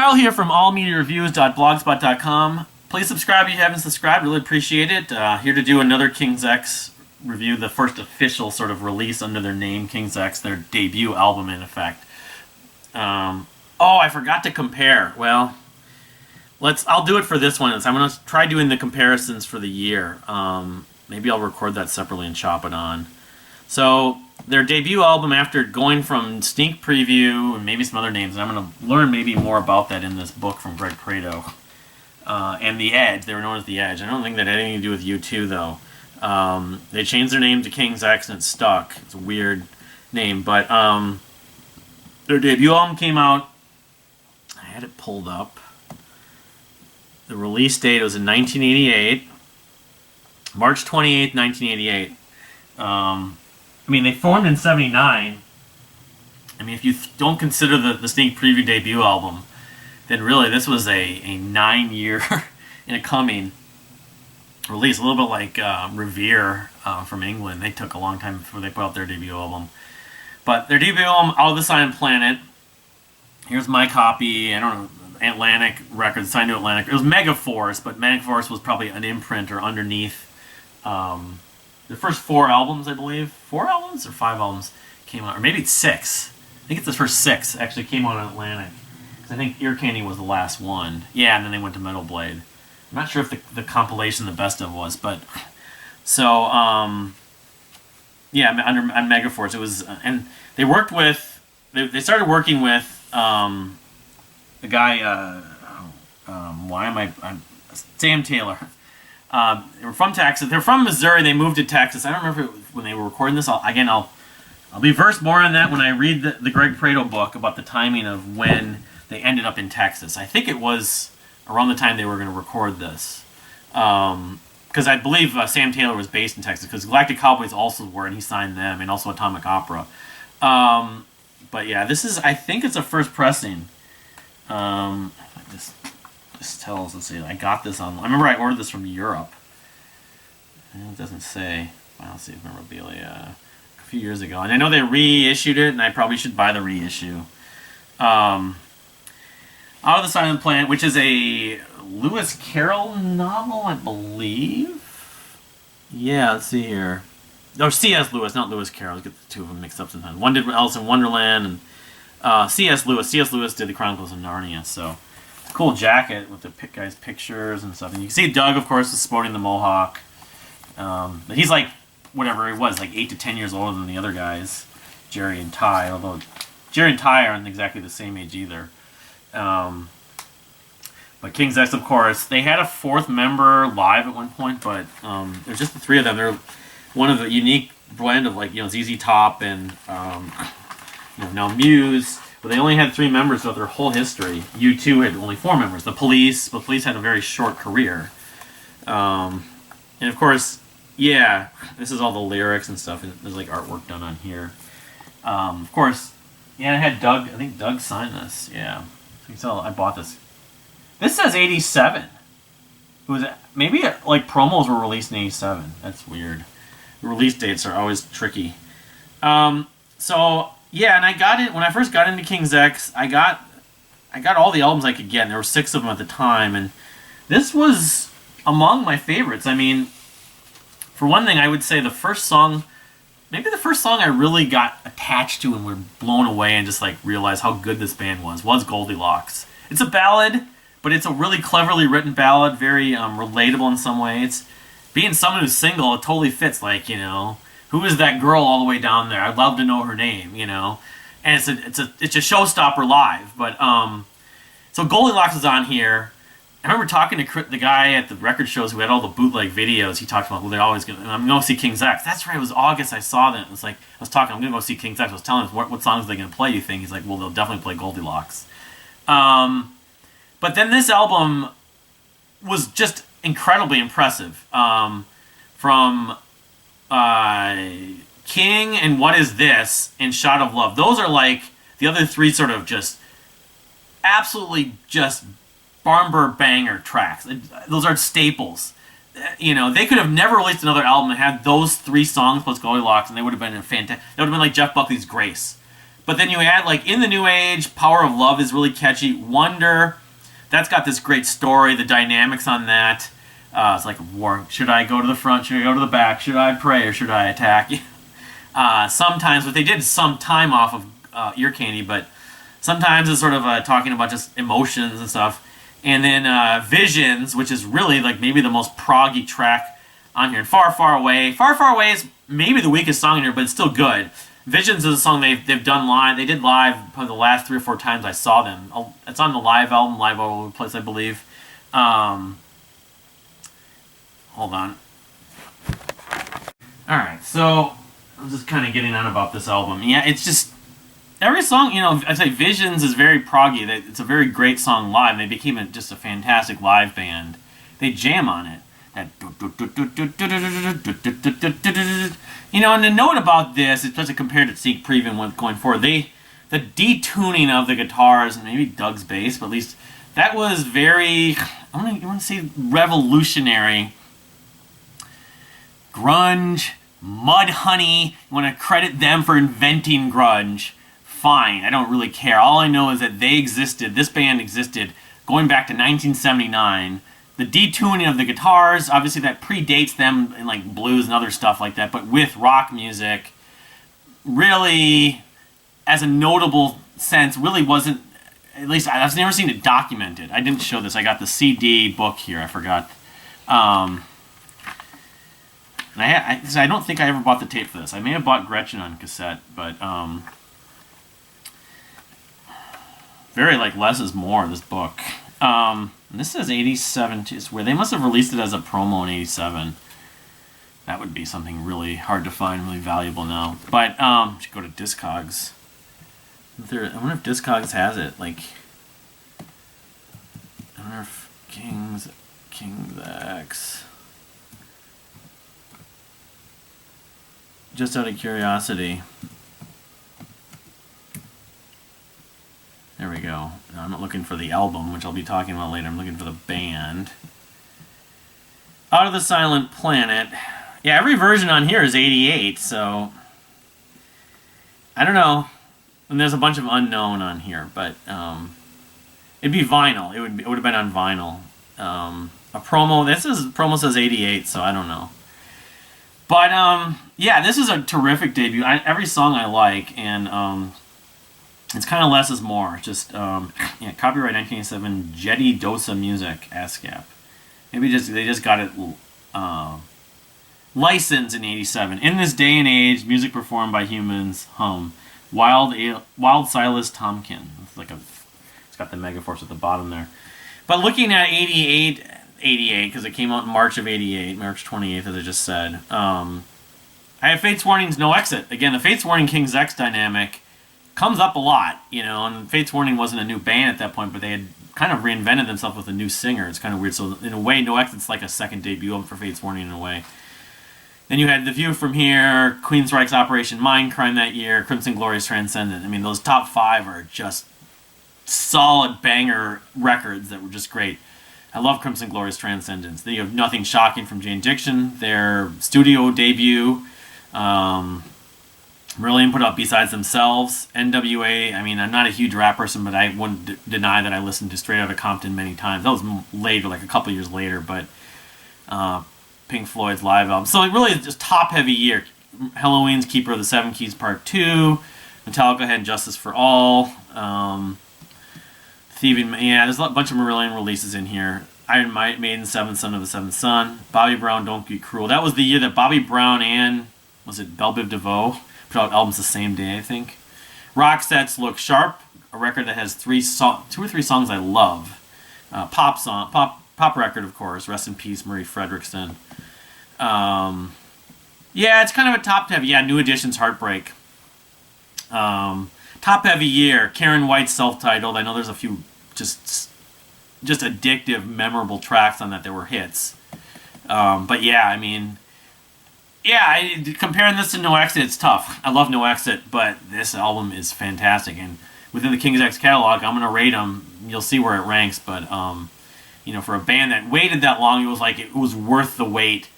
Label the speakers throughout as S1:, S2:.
S1: Kyle here from allmediareviews.blogspot.com. Please subscribe if you haven't subscribed. Really appreciate it. Here to do another King's X review, the first official sort of release under their name, King's X, their debut album in effect. Oh, I forgot to compare. Well, I'll do it for this one. I'm going to try doing the comparisons for the year. Maybe I'll record that separately and chop it on. So, their debut album, after going from Sneak Preview and maybe some other names, and I'm going to learn maybe more about that in this book from Greg Prato, and The Edge. They were known as The Edge. I don't think that had anything to do with U2, though. They changed their name to King's X and it stuck. It's a weird name, but their debut album came out. I had it pulled up. The release date was in 1988. March 28th, 1988. I mean, they formed in 79. I mean, if you don't consider the Sneak Preview debut album, then really this was a 9-year in a coming release. A little bit like Revere from England. They took a long time before they put out their debut album. But their debut album, All the Silent Planet. Here's my copy. I don't know. Atlantic Records, signed to Atlantic. It was Megaforce, but Megaforce was probably an imprint or underneath. The first 4 albums, I believe. 4 albums or 5 albums came out. Or maybe it's 6. I think it's the first 6 actually came out on Atlantic. Because I think Ear Candy was the last one. Yeah, and then they went to Metal Blade. I'm not sure if the compilation the best of was, but... So, yeah, on Megaforce, it was... and they worked with... They started working with the guy... Sam Taylor. They were from Texas. They're from Missouri. They moved to Texas. I don't remember when they were recording this. I'll be versed more on that when I read the Greg Prato book about the timing of when they ended up in Texas. I think it was around the time they were going to record this. Because I believe Sam Taylor was based in Texas, because Galactic Cowboys also were, and he signed them, and also Atomic Opera. But yeah, I think it's a first pressing. This tells, let's see, I got this on, I remember I ordered this from Europe. It doesn't say. I'll see, Memorabilia, a few years ago. And I know they reissued it, and I probably should buy the reissue. Out of the Silent Planet, which is a Lewis Carroll novel, I believe. Yeah, let's see here. Oh, C.S. Lewis, not Lewis Carroll. I get the two of them mixed up sometimes. One did Alice in Wonderland, and C.S. Lewis. C.S. Lewis did the Chronicles of Narnia, so... Cool jacket with the guy's pictures and stuff. And you can see Doug, of course, is sporting the mohawk. But he's like, whatever he was, like 8 to 10 years older than the other guys, Jerry and Ty. Although Jerry and Ty aren't exactly the same age either. But King's X, of course, they had a 4th member live at one point, but there's just the 3 of them. They're one of the unique blend of, like, ZZ Top and now Muse. But they only had 3 members throughout their whole history. U2 had only 4 members. The Police had a very short career. And of course, yeah, this is all the lyrics and stuff. There's like artwork done on here. Of course, yeah, it had Doug. I think Doug signed this. Yeah, you can tell I bought this. This says 87. It was maybe like promos were released in 87. That's weird. The release dates are always tricky. So. Yeah, and I got it when I first got into King's X. I got all the albums I could get, and there were 6 of them at the time, and this was among my favorites. I mean, for one thing, I would say the first song I really got attached to and were blown away and just like realized how good this band was Goldilocks. It's a ballad, but it's a really cleverly written ballad, very relatable in some ways. Being someone who's single, it totally fits, like, who is that girl all the way down there? I'd love to know her name, And it's a showstopper live. But so Goldilocks is on here. I remember talking to the guy at the record shows who had all the bootleg videos. He talked about, well, they're always going to... I'm going to see King's X. That's right, it was August I saw that. It was like, I was talking, I'm going to go see King's X. I was telling him, what songs are they going to play, you think? He's like, well, they'll definitely play Goldilocks. But then this album was just incredibly impressive. From... King and What Is This and Shot of Love. Those are like the other 3 sort of just absolutely just barn banger tracks. Those are staples. They could have never released another album that had those 3 songs plus Goldilocks, and they would have been fantastic. That would have been like Jeff Buckley's Grace. But then you add, like, In the New Age, Power of Love is really catchy. Wonder, that's got this great story, the dynamics on that. It's like a war. Should I go to the front? Should I go to the back? Should I pray or should I attack? Sometimes, but they did some time off of Ear Candy, but sometimes it's sort of talking about just emotions and stuff. And then Visions, which is really like maybe the most proggy track on here. And Far, Far Away. Far, Far Away is maybe the weakest song in here, but it's still good. Visions is a song they've done live. They did live probably the last 3 or 4 times I saw them. It's on the live album, Live All Over the Place, I believe. Hold on. Alright, so I'm just kind of getting on about this album. Yeah, it's just every song, I say Visions is very proggy. It's a very great song live. They became just a fantastic live band. They jam on it. And the note about this, especially compared to Sneak Preview with going forward, the detuning of the guitars and maybe Doug's bass, but at least that was very, I want to say revolutionary. Grunge, Mudhoney, you want to credit them for inventing grunge. Fine, I don't really care. All I know is that they existed, this band existed, going back to 1979. The detuning of the guitars, obviously that predates them in like blues and other stuff like that, but with rock music, really, as a notable sense, really wasn't, at least I've never seen it documented. I didn't show this. I got the CD book here, I forgot. And I don't think I ever bought the tape for this. I may have bought Gretchen on cassette, but very like less is more, this book. And this says 87, it's where they must have released it as a promo in 87. That would be something really hard to find, really valuable now. But I should go to Discogs. I wonder if Discogs has it. Like, I wonder if King's X. Just out of curiosity. There we go. Now, I'm not looking for the album, which I'll be talking about later. I'm looking for the band. Out of the Silent Planet. Yeah, every version on here is 88, so I don't know. And there's a bunch of unknown on here, but it'd be vinyl. It would have been on vinyl. A promo. Promo says 88, so I don't know. But yeah, this is a terrific debut. Every song I like, and it's kind of less is more. Just yeah, copyright 1987, Jetty Dosa Music, ASCAP. Maybe they just got it licensed in 87. In this day and age, music performed by humans. Wild Silas Tompkin. It's got the Megaforce at the bottom there. But looking at 88, because it came out in March of 88, March 28th, as I just said. I have Fates Warning's No Exit. Again, the Fates Warning King's X dynamic comes up a lot, and Fates Warning wasn't a new band at that point, but they had kind of reinvented themselves with a new singer. It's kind of weird. So in a way, No Exit's like a second debut for Fates Warning in a way. Then you had The View from Here, Queensryche's Operation Mindcrime that year, Crimson Glory's Transcendent. I mean, those top 5 are just solid banger records that were just great. I love Crimson Glory's Transcendence. Then you have Nothing Shocking from Jane Diction, their studio debut. Brilliant put out B-Sides themselves. NWA, I mean, I'm not a huge rap person, but I wouldn't deny that I listened to Straight Outta Compton many times. That was later, like a couple years later, but Pink Floyd's live album. So it really is just top-heavy year. Halloween's Keeper of the Seven Keys Part 2. Metallica had Justice for All. Thieving, yeah, there's a bunch of Marillion releases in here. Iron Maiden, Seventh Son of the Seventh Son. Bobby Brown, Don't Be Cruel. That was the year that Bobby Brown and, was it Belle Biv DeVoe, put out albums the same day, I think. Roxette's Look Sharp, a record that has 2 or 3 songs I love. Pop record, of course. Rest in Peace, Murray Fredrickson. Yeah, it's kind of a top-heavy. Yeah, New Edition's Heartbreak. Top-heavy year. Karen White's self-titled. I know there's a few just addictive, memorable tracks on that were hits. But yeah, I mean, yeah, comparing this to No Exit, it's tough. I love No Exit, but this album is fantastic. And within the King's X catalog, I'm going to rate them. You'll see where it ranks, but for a band that waited that long, it was worth the wait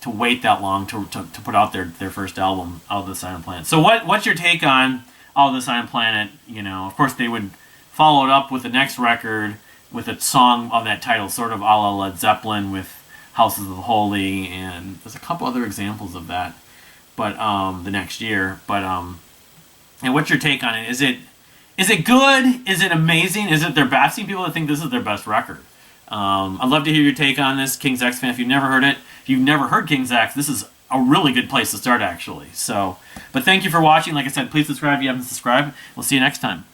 S1: to wait that long to put out their first album, Out of the Silent Planet. So what's your take on All This on Planet, of course they would follow it up with the next record with a song of that title, sort of a la Led Zeppelin with Houses of the Holy, and there's a couple other examples of that, but the next year. But and what's your take on it? Is it good? Is it amazing? Is it their best? I've seen people that think this is their best record. I'd love to hear your take on this, King's X fan. If you've never heard it, if you've never heard King's X, this is a really good place to start, actually. So, but thank you for watching. Like I said, please subscribe if you haven't subscribed. We'll see you next time.